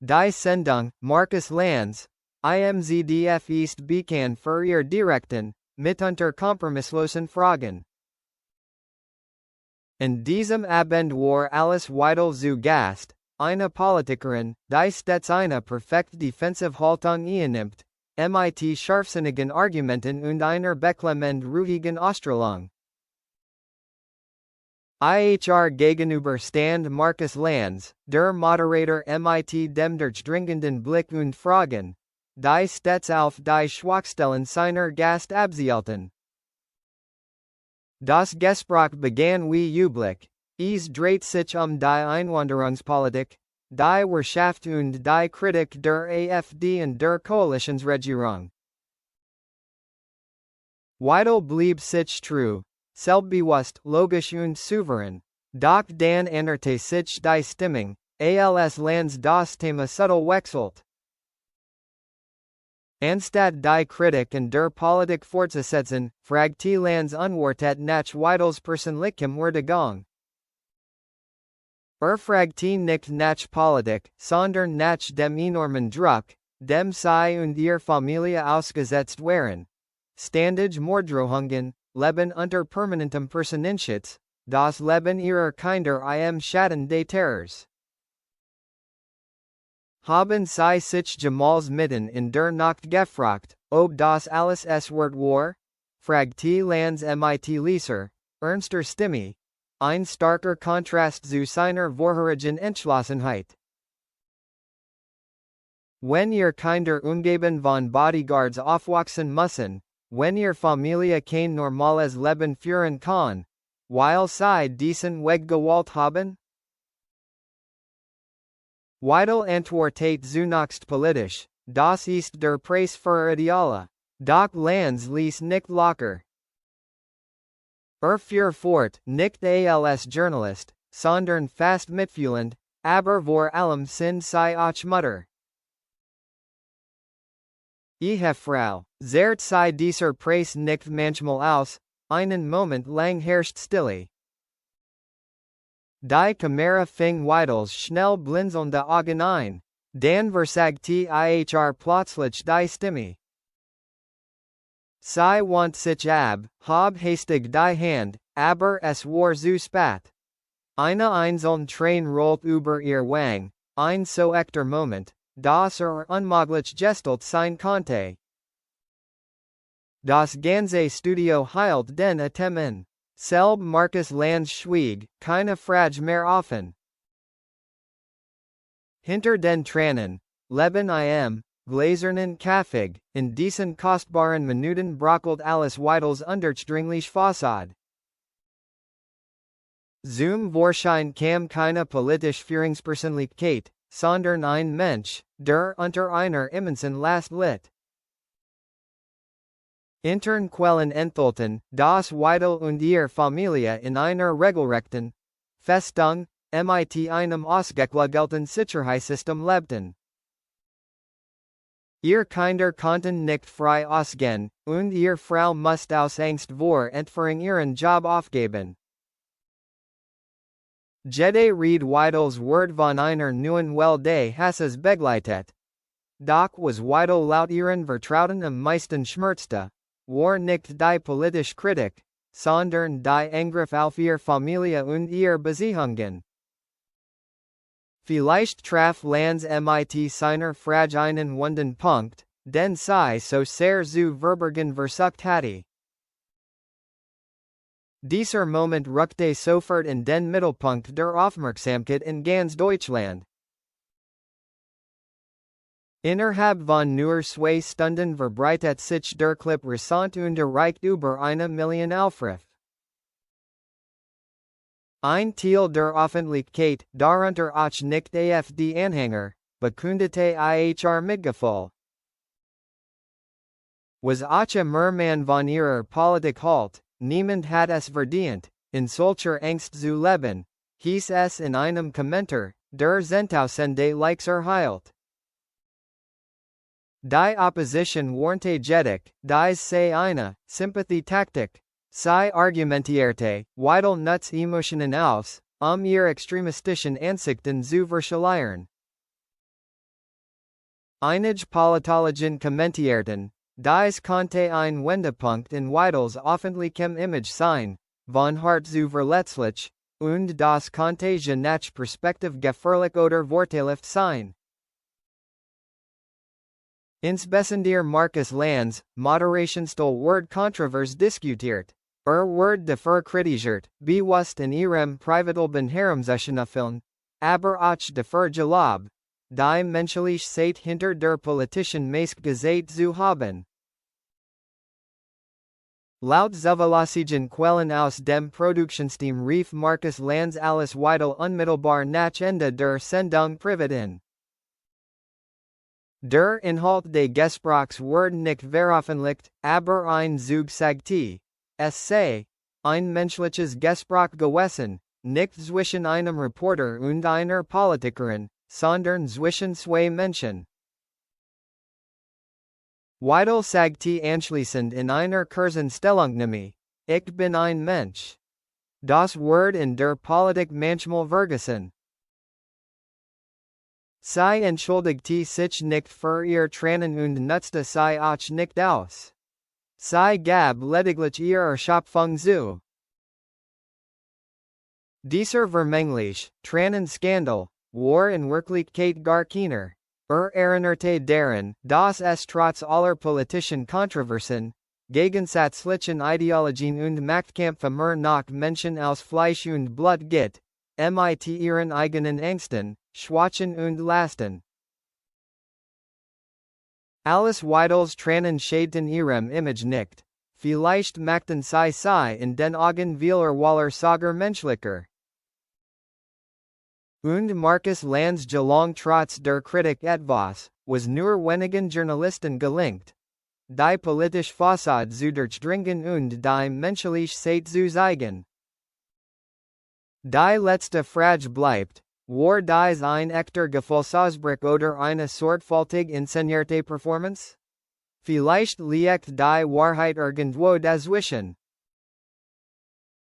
Die Sendung, Markus Lanz, IMZDF ist bekannt für ihr direkten, mitunter kompromisslosen Fragen. In diesem Abend war Alice Weidel zu Gast, eine Politikerin, die stets eine perfekt defensive Haltung einnimmt, mit scharfsinnigen Argumenten und einer beklemmend ruhigen Ausstrahlung. Ihr gegenüber stand Markus Lanz, der Moderator mit dem durchdringenden Blick und Fragen, die stets auf die Schwachstellen seiner Gast abzielten. Das Gespräch begann wie üblich. Es dreht sich die Einwanderungspolitik, die Wirtschaft und die Kritik der AfD und der Koalitionsregierung. Weidel blieb sich treu, selbstbewusst, logisch und souverän. Doch dann änderte sich die Stimmung, als Lanz das Thema subtil wechselt. Anstatt die Kritik und der Politik fortzusetzen, fragte Lanz unwartet nach Weidels persönlichem Werdegang. Fragte nicht nach Politik, sondern nach dem enormen Druck, dem sie und ihre Familie ausgesetzt waren. Ständig Morddrohungen, Leben unter permanentem Personenschutz, das Leben ihrer Kinder im Schatten des Terrors. Haben sie sich jemals mitten in der Nacht gefragt, ob das alles es wert war? Fragte Lanz mit leiser, ernster Stimme, ein starker Kontrast zu seiner vorherigen Entschlossenheit. Wenn ihr Kinder umgeben von Bodyguards aufwachsen müssen, wenn ihr Familie kein normales Leben führen kann, weil sie diesen Weg gewählt haben? Weidel antwortet zunächst politisch, das ist der Preis für Ideale. Doch Lanz ließ nicht locker. Fuhr fort, nicht als Journalist, sondern fast mitfühlend, aber vor allem sind sie auch Mutter. Frau, zehrt sie dieser Preis nicht manchmal aus, einen Moment lang herrscht Stille. Die Kamera fing Weidels schnell blinzelnde Augen ein, dann versagte plötzlich die Stimme. Sie wand sich ab, hob hastig die Hand, aber es war zu spät. Eine einzelne Träne rollt über ihr Wang, ein so echter Moment, dass unmöglich gestalt sein konnte. Das ganze Studio hielt den Atem. Selb Markus Lanz schwieg, keine Frage mehr offen. Hinter den Tränen, leben gläsernen Kaffee, in diesen kostbaren Minuten brockelt Alice Weidels undurchdringliche Fassade. Zum Vorschein kam keine politische Führungspersönlichkeit, sondern ein Mensch, der unter einer immensen Last litt. Intern Quellen enthalten, dass Weidel und ihre Familie in einer regelrechten Festung, mit einem ausgeklügelten Sicherheitssystem lebten. Ihr Kinder konnten nicht frei ausgehen, und ihre Frau musste aus Angst vor Entführung ihren Job aufgeben. Jede Reed Weidels Wort von einer neuen Welt des Hasses begleitet. Doch was Weidel laut ihren Vertrauten am meisten schmerzte, war nicht die politische Kritik, sondern die Angriff auf ihre Familie und ihre Beziehungen. Vielleicht traf Lanz mit seiner Frage einen wunden Punkt, den sie so sehr zu verbergen versucht hatte. Dieser Moment rückte sofort in den Mittelpunkt der Aufmerksamkeit in ganz Deutschland. Innerhalb von nur 2 Stunden verbreitet sich der Clip rasant und erreicht über 1 Million Aufrufe. Ein Teil der Öffentlichkeit, darunter auch nicht AfD-Anhänger, bekundete ihr Mitgefühl. Was auch immer man von ihrer Politik hält, niemand hat es verdient, in solcher Angst zu leben, hieß es in einem Kommentar, der Zehntausende Likes erhielt. Die Opposition warnte jedoch, dies sei eine Sympathietaktik. Sie argumentierte, Weidel nutzt Emotionen aus, ihre extremistischen Ansichten zu verschleiern. Einige politologen kommentierten, dies konnte ein Wendepunkt in Weidels öffentlichem Image sein, von Hart zu verletzlich, und das konnte je nach Perspektive gefährlich oder vorteilhaft sein. Insbesondere Markus Lanz, Moderationsstil kontrovers diskutiert. Wird dafür kritisiert, bewusst in ihrem Privatleben herumzuschnüffeln, aber auch dafür gelobt, die menschliche Zeit hinter der politischen Maske gesehen zu haben. Laut zuverlässigen Quellen aus dem Produktionsteam rief Markus Lanz Alice Weidel unmittelbar nach Ende der Sendung privat in. Der Inhalt des Gesprächs wurde nicht veröffentlicht, aber ein Zug sagte, es sei ein menschliches Gespräch gewesen, nicht zwischen einem Reporter und einer Politikerin, sondern zwischen zwei Menschen. Weidel sagte anschließend in einer kurzen Stellungnahme, ich bin ein Mensch. Das Wort in der Politik manchmal vergessen. Sie entschuldigte sich nicht für ihr Tränen und nutzte sie auch nicht aus. Sie gab lediglich ihre Erschöpfung zu. Dieser vermenglich, Tränen Skandal, war in Wirklichkeit gar keiner. Erinnerte daran, dass es trotz aller politischen Kontroversen, gegensätzlichen Ideologien und Machtkämpfe mehr noch Menschen aus Fleisch und Blut gibt, mit ihren eigenen Ängsten, Schwächen und Lasten. Alice Weidels Tränen schädten ihrem Image nicht. Vielleicht machten sie in den Augen vieler Waller sogar menschlicher. Und Markus Lanz gelang trotz der Kritik etwas, was nur wenigen Journalisten gelingt. Die politische Fassade zu durchdringen und die menschliche Zeit zu zeigen. Die letzte Frage bleibt, war dies ein echter Gefühlsausbruch oder eine sorgfältig inszenierte Performance? Vielleicht liegt die Wahrheit irgendwo dazwischen.